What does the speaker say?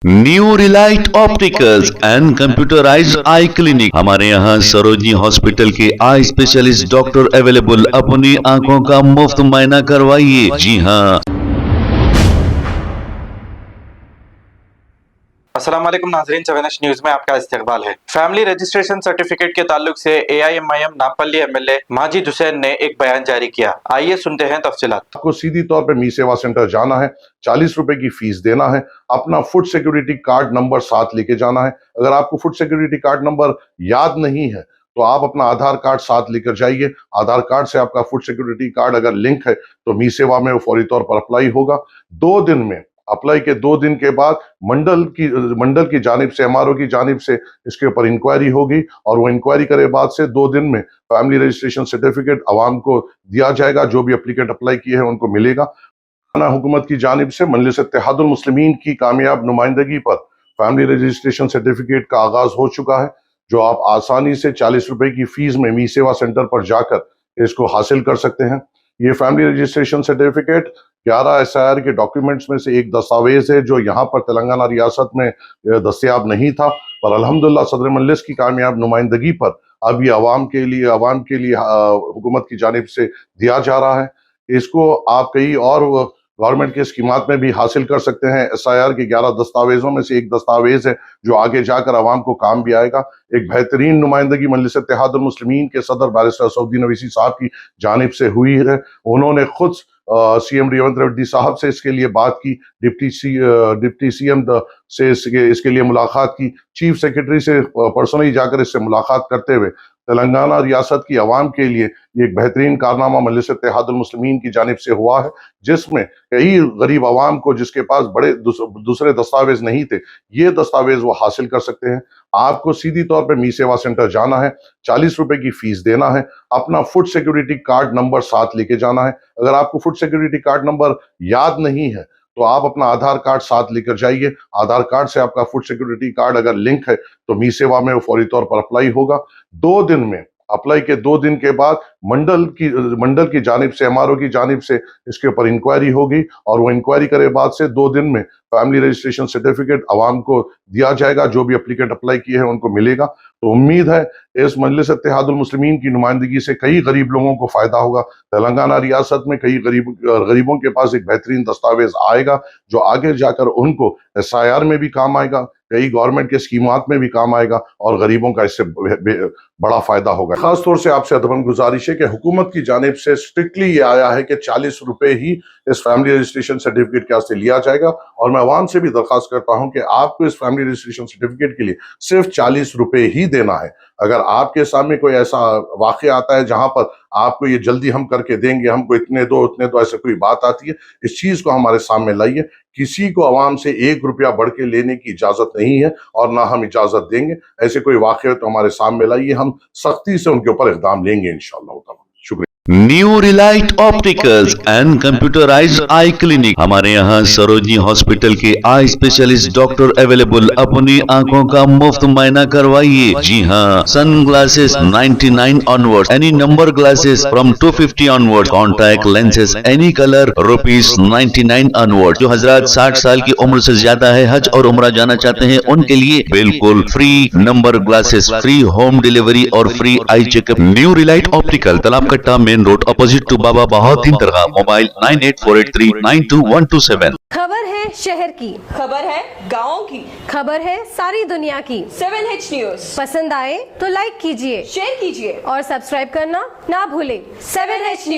New Relight opticals and computerised I clinic. हमारे यहाँ Sarojini hospital के आई स्पेशलिस्ट डॉक्टर अवेलेबल। अपनी आंखों का मुफ्त मुआयना करवाइए। जी हाँ। अस्सलाम वालेकुम नाज़रीन, 7H न्यूज में आपका इस्तकबाल है। फैमिली रजिस्ट्रेशन सर्टिफिकेट के ताल्लुक से AIMIM नामपल्ली MLA माजिद हुसैन ने एक बयान जारी किया। आइए सुनते हैं तफसीलात। आपको सीधी तौर पे मी सेवा सेंटर जाना है, 40 रुपए की फीस देना है, अपना फूड सिक्योरिटी कार्ड नंबर साथ लेके जाना है। अगर आपको फूड सिक्योरिटी कार्ड नंबर याद नहीं है तो आप अपना आधार कार्ड साथ लेकर जाइए। आधार कार्ड से आपका फूड सिक्योरिटी कार्ड अगर लिंक है तो मी सेवा में वो फौरी तौर पर अप्लाई होगा। 2 दिन में अप्लाई के 2 दिन के बाद मंडल की जानिब से, MRO की जानिब से इसके ऊपर इंक्वायरी होगी और वो इंक्वायरी करे बाद से 2 दिन में फैमिली रजिस्ट्रेशन सर्टिफिकेट आवाम को दिया जाएगा। जो भी एप्लीकेंट अप्लाई किए हैं उनको मिलेगा। हुकूमत की जानिब से मजलिस इत्तेहादुल मुस्लिमीन की कामयाब नुमाइंदगी पर फैमिली रजिस्ट्रेशन सर्टिफिकेट का आगाज हो चुका है, जो आप आसानी से 40 रुपए की फीस में मी सेवा सेंटर पर जाकर इसको हासिल कर सकते हैं। ये फैमिली रजिस्ट्रेशन सर्टिफिकेट 11 SIR के डॉक्यूमेंट्स में से एक दस्तावेज है जो यहाँ पर तेलंगाना रियासत में दस्तयाब नहीं था, पर अल्हम्दुलिल्लाह सदर मजलिस की कामयाब नुमाइंदगी पर अब ये आवाम के लिए हुकूमत की जानिब से दिया जा रहा है। इसको आप कई और गवर्नमेंट के स्कीमात में भी हासिल कर सकते हैं। SIR के 11 दस्तावेजों में से एक दस्तावेज है जो आगे जाकर आवाम को काम भी आएगा। एक बेहतरीन नुमाइंदगी मजलिस इत्तेहादुल मुस्लिमीन के सदर बैरिस्टर सऊदी नवीसी साहब की जानिब से हुई है। उन्होंने खुद CM रेवंत रेड्डी साहब से इसके लिए बात की, डिप्टी CM से इसके लिए मुलाकात की, चीफ सेक्रेटरी से पर्सनली जाकर इससे मुलाकात करते हुए तेलंगाना रियासत की आवाम के लिए एक बेहतरीन कारनामा मजलिस इत्तेहादुल मुस्लिमीन की जानिब से हुआ है, जिसमें कई गरीब आवाम को जिसके पास बड़े दूसरे दस्तावेज नहीं थे, ये दस्तावेज वो हासिल कर सकते हैं। आपको सीधी तौर पे मी सेवा सेंटर जाना है, 40 रुपए की फीस देना है, अपना फूड सिक्योरिटी कार्ड नंबर साथ लेके जाना है। अगर आपको फूड सिक्योरिटी कार्ड नंबर याद नहीं है तो आप अपना आधार कार्ड साथ लेकर जाइए। आधार कार्ड से आपका फूड सिक्योरिटी कार्ड अगर लिंक है तो मी सेवा में वो फौरी तौर पर अप्लाई होगा। 2 दिन में अप्लाई के 2 दिन के बाद मंडल की जानिब से, MRO की जानिब से इसके ऊपर इंक्वायरी होगी और वो इंक्वायरी करे बाद से 2 दिन में फैमिली रजिस्ट्रेशन सर्टिफिकेट आवाम को दिया जाएगा। जो भी एप्लीकेंट अप्लाई किए हैं उनको मिलेगा। तो उम्मीद है इस मजलिस इत्तेहादुल मुस्लिमीन की नुमाइंदगी से कई गरीब लोगों को फायदा होगा। तेलंगाना रियासत में कई गरीबों के पास एक बेहतरीन दस्तावेज आएगा जो आगे जाकर उनको SIR में भी काम आएगा, कई गवर्नमेंट के स्कीमात में भी काम आएगा और गरीबों का इससे बड़ा फायदा होगा। खास तौर से आपसे अदबन गुजारिश है कि हुकूमत की जानिब से स्ट्रिक्टली ये आया है कि 40 रुपए ही इस फैमिली रजिस्ट्रेशन सर्टिफिकेट के वास्ते लिया जाएगा और मैं अवाम से भी दरख्वास्त करता हूं कि आपको इस फैमिली रजिस्ट्रेशन सर्टिफिकेट के लिए सिर्फ 40 रुपए ही देना है। अगर आपके सामने कोई ऐसा वाकया आता है जहां पर आपको ये जल्दी हम करके देंगे, हमको इतने दो, ऐसे कोई बात आती है, इस चीज को हमारे सामने लाइए। किसी को आवाम से 1 रुपया बढ़ के लेने की इजाजत नहीं है और ना हम इजाजत देंगे। ऐसे कोई वाकया तो हमारे सामने लाइए, हम सख्ती से उनके ऊपर इक़दाम लेंगे इंशाअल्लाह ताला। शुक्रिया। New Relight opticals and computerised I clinic. हमारे यहाँ सरोजनी हॉस्पिटल के आई स्पेशलिस्ट डॉक्टर अवेलेबल। अपनी आंखों का मुफ्त मुआयना करवाइए। जी हाँ। Sun glasses 99 onward, any number glasses from 250 onward, contact lenses any colour ₹99 onward. जो हजरात 60 साल की उम्र से ज्यादा है, हज और उम्रा जाना चाहते हैं, उनके लिए बिल्कुल free number glasses, free home delivery और free eye checkup. New relight optical, Talab Katta, main road, opposite to Baba Bahauddin दरगाह। मोबाइल 9848392127। खबर है शहर की, खबर है गाँव की, खबर है सारी दुनिया की। 7H न्यूज पसंद आए तो लाइक कीजिए, शेयर कीजिए और सब्सक्राइब करना ना भूलें। 7H news.